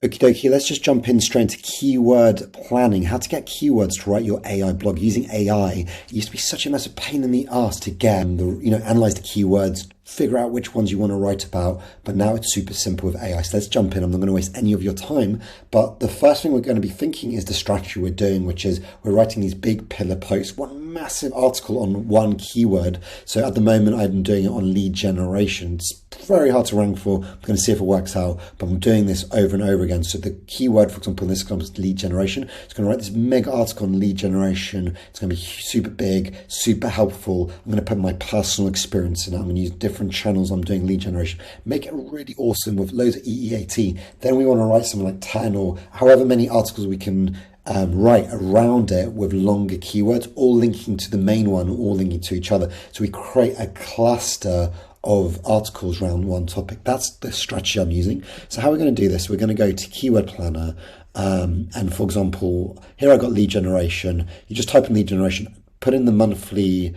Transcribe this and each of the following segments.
Okie dokie, let's just jump in straight into keyword planning. How to get keywords to write your AI blog using AI. It used to be such a massive pain in the ass to get analyze the keywords, figure out which ones you want to write about, but now it's super simple with AI. So let's jump in. I'm not going to waste any of your time, but the first thing we're going to be thinking is the strategy we're doing, which is we're writing these big pillar posts, one massive article on one keyword. So at the moment, I'm doing it on lead generation. It's very hard to rank for. I'm going to see if it works out, but I'm doing this over and over again. So the keyword, for example, in this example is lead generation. It's going to write this mega article on lead generation. It's going to be super big, super helpful. I'm going to put my personal experience in it. I'm going to use different channels I'm doing lead generation. Make it really awesome with loads of EEAT. Then we want to write something like 10 or however many articles we can write around it with longer keywords, all linking to the main one, all linking to each other. So we create a cluster of articles around one topic. That's the strategy I'm using. So how we're going to do this, we're going to go to Keyword Planner. And for example, here I got lead generation. You just type in lead generation, put in the monthly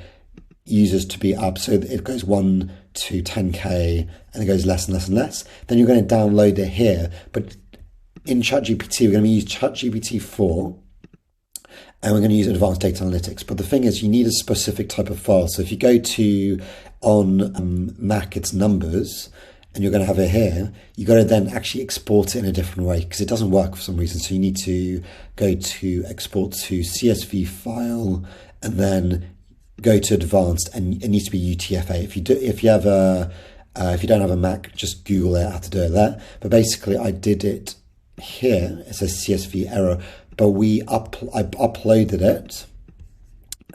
users to be up. So it goes 1 to 10K and it goes less and less and less. Then you're going to download it here. But in ChatGPT, we're going to use ChatGPT 4. And we're going to use advanced data analytics. But the thing is, you need a specific type of file. So if you go to, on Mac, it's numbers, and you're going to have it here, you got to then actually export it in a different way because it doesn't work for some reason. So you need to go to export to CSV file and then go to advanced, and it needs to be UTF-8. If you don't have a Mac, just Google it, how to do it there. But basically I did it here. It says CSV error. But I uploaded it.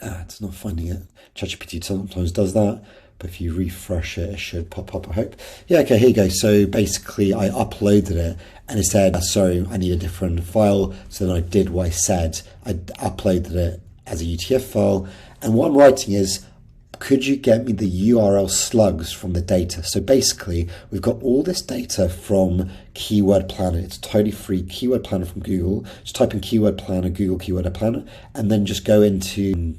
It's not finding it. ChatGPT sometimes does that, but if you refresh it, it should pop up, I hope. Yeah, okay, here you go. So basically I uploaded it and it said, sorry, I need a different file. So then I did what I said. I uploaded it as a UTF file. And what I'm writing is, could you get me the URL slugs from the data? So basically, we've got all this data from Keyword Planner. It's totally free. Keyword Planner from Google. Just type in Keyword Planner, Google Keyword Planner, and then just go into,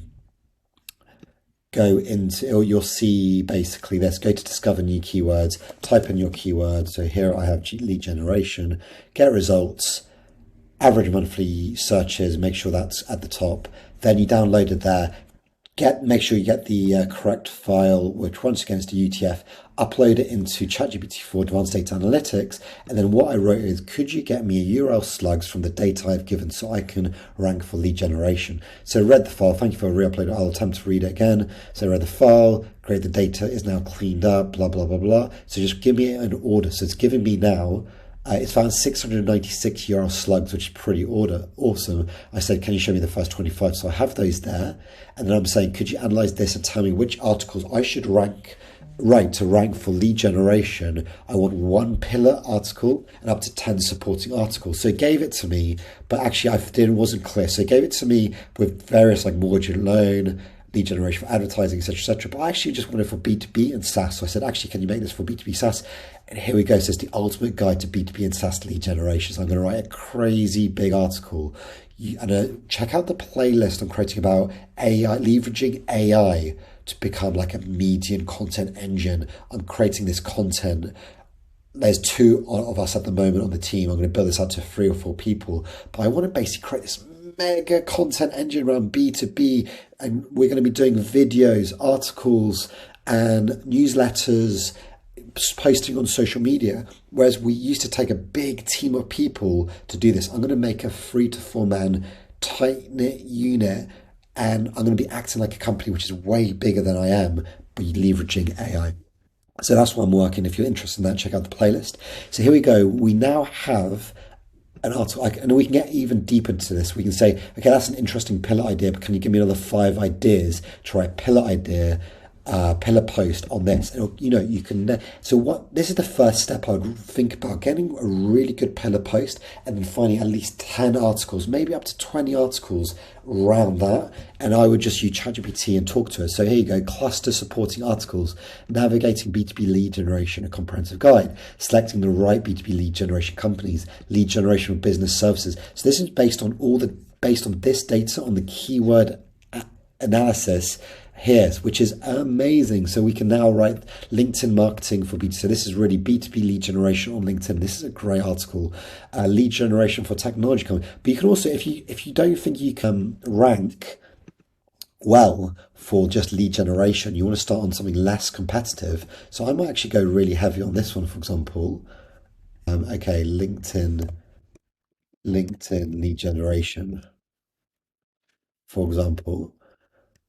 you'll see basically this, go to discover new keywords, type in your keyword. So here I have lead generation, get results, average monthly searches, make sure that's at the top. Then you download it there. Make sure you get the correct file, which once again is the UTF, upload it into ChatGPT 4 Advanced Data Analytics. And then what I wrote is, could you get me a URL slugs from the data I've given so I can rank for lead generation? So I read the file. Thank you for re-uploading. I'll attempt to read it again. So I read the file. Great. The data is now cleaned up, blah, blah, blah, blah. So just give me an order. So it's giving me now, it's found 696 URL slugs, which is pretty awesome. I said, can you show me the first 25? So I have those there. And then I'm saying, could you analyze this and tell me which articles I should rank for lead generation? I want one pillar article and up to 10 supporting articles. So it gave it to me, but actually it wasn't clear. So it gave it to me with various like mortgage loan, lead generation for advertising, etc., etc. But I actually just wanted for B2B and SaaS. So I said, actually, can you make this for B2B SaaS? And here we go. So it's the ultimate guide to B2B and SaaS lead generation. So I'm going to write a crazy big article. And check out the playlist I'm creating about AI, leveraging AI to become like a median content engine. I'm creating this content. There's 2 of us at the moment on the team. I'm going to build this out to 3 or 4 people. But I want to basically create this mega content engine around B2B, and we're going to be doing videos, articles, and newsletters, posting on social media, whereas we used to take a big team of people to do this. I'm going to make a 3 to 4 man tight-knit unit, and I'm going to be acting like a company which is way bigger than I am, but leveraging AI. So that's what I'm working. If you're interested in that, check out the playlist. So here we go. We now have an article, and we can get even deeper into this. We can say, okay, that's an interesting pillar idea, but can you give me another 5 ideas to write pillar idea, pillar post on this? And, you can. So this is the first step I would think about, getting a really good pillar post and then finding at least 10 articles, maybe up to 20 articles around that. And I would just use ChatGPT and talk to it. So here you go, cluster supporting articles, navigating B2B lead generation, a comprehensive guide, selecting the right B2B lead generation companies, lead generation of business services. So this is based on this data, on the keyword analysis. here, which is amazing. So we can now write LinkedIn marketing for B2B. So this is really B2B lead generation on LinkedIn. This is a great article. Lead generation for technology companies. But you can also, if you don't think you can rank well for just lead generation, you want to start on something less competitive. So I might actually go really heavy on this one, for example. Okay, LinkedIn lead generation, for example.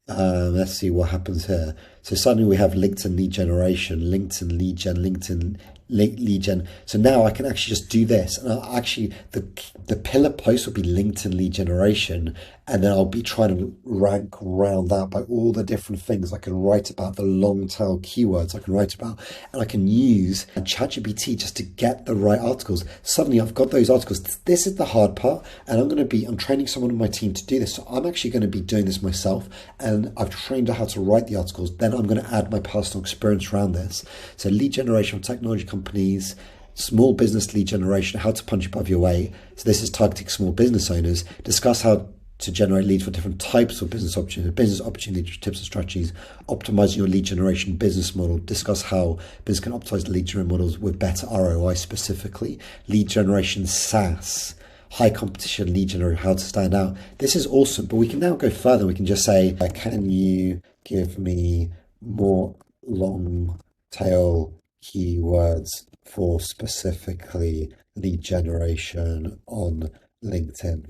Let's see what happens here. So suddenly we have LinkedIn lead generation, LinkedIn lead gen, LinkedIn lead gen. So now I can actually just do this, and the pillar post will be LinkedIn lead generation, and then I'll be trying to rank around that by all the different things I can write about, the long tail keywords I can write about, and I can use ChatGPT just to get the right articles. Suddenly I've got those articles. This is the hard part, and I'm training someone on my team to do this. So I'm actually going to be doing this myself, and I've trained her how to write the articles. Then I'm going to add my personal experience around this. So lead generation for technology companies, small business lead generation, how to punch above your weight. So this is targeting small business owners. Discuss how to generate leads for different types of business opportunity tips and strategies, optimizing your lead generation business model, discuss how business can optimize lead generation models with better ROI specifically, lead generation SaaS, high competition lead generation, how to stand out. This is awesome, but we can now go further. We can just say, can you give me more long tail keywords for specifically lead generation on LinkedIn?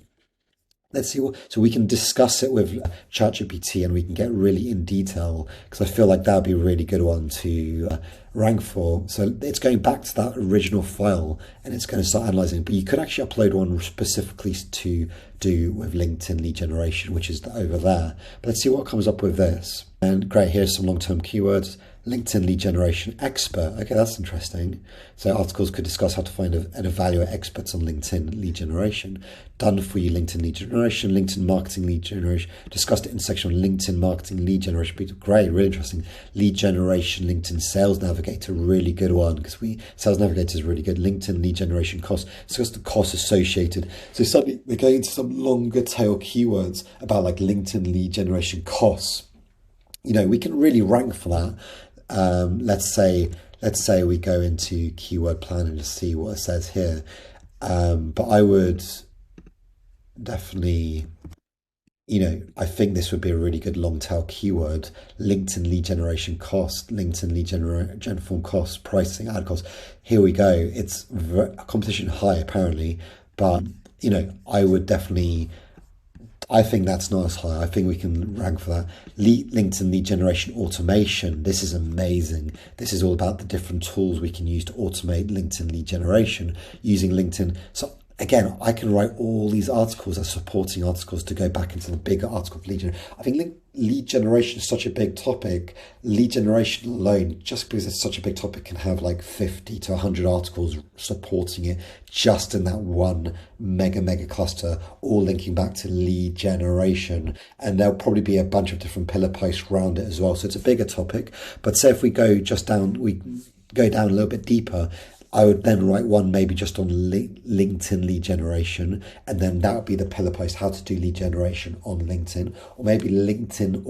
Let's see so we can discuss it with ChatGPT, and we can get really in detail, because I feel like that would be a really good one to rank for. So it's going back to that original file, and it's going to start analyzing. But you could actually upload one specifically to do with LinkedIn lead generation, which is over there. But let's see what comes up with this. And great, here's some long-term keywords. LinkedIn lead generation expert. Okay, that's interesting. So articles could discuss how to find and evaluate experts on LinkedIn lead generation. Done for you LinkedIn lead generation, LinkedIn marketing lead generation. Discussed it in section on LinkedIn marketing lead generation. Great, really interesting. Lead generation, LinkedIn sales navigator, really good one, because sales navigator is really good. LinkedIn lead generation costs. Discuss the costs associated. So suddenly we're going into some longer tail keywords about like LinkedIn lead generation costs. You know, we can really rank for that. Let's say we go into keyword plan and just see what it says here. But I would definitely, I think this would be a really good long tail keyword. LinkedIn lead generation cost, LinkedIn lead gen form costs, pricing, ad costs. Here we go. It's competition high apparently, but I think that's not as high. I think we can rank for that. LinkedIn lead generation automation. This is amazing. This is all about the different tools we can use to automate LinkedIn lead generation using LinkedIn. So again, I can write all these articles as supporting articles to go back into the bigger article of lead generation. I think lead generation is such a big topic. Lead generation alone, just because it's such a big topic, can have like 50 to 100 articles supporting it just in that one mega cluster, all linking back to lead generation. And there'll probably be a bunch of different pillar posts around it as well. So it's a bigger topic. But say if we go down a little bit deeper, I would then write one maybe just on LinkedIn lead generation, and then that would be the pillar post, how to do lead generation on LinkedIn, or maybe LinkedIn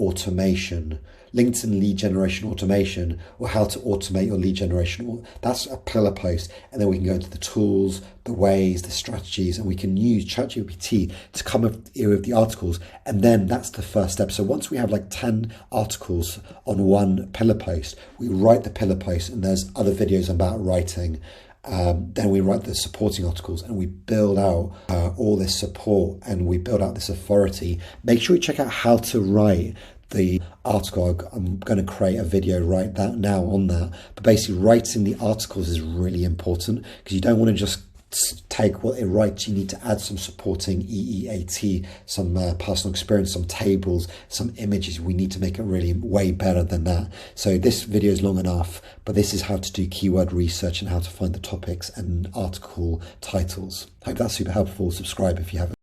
lead generation automation, or how to automate your lead generation. That's a pillar post. And then we can go into the tools, the ways, the strategies, and we can use ChatGPT to come up with the articles. And then that's the first step. So once we have like 10 articles on one pillar post, we write the pillar post, and there's other videos about writing. Then we write the supporting articles, and we build out all this support, and we build out this authority. Make sure you check out how to write the article. I'm going to create a video right now on that. But basically writing the articles is really important, because you don't want to just take what it writes. You need to add some supporting EEAT, some personal experience, some tables, some images. We need to make it really way better than that. So this video is long enough, but this is how to do keyword research and how to find the topics and article titles. Hope that's super helpful. Subscribe if you haven't.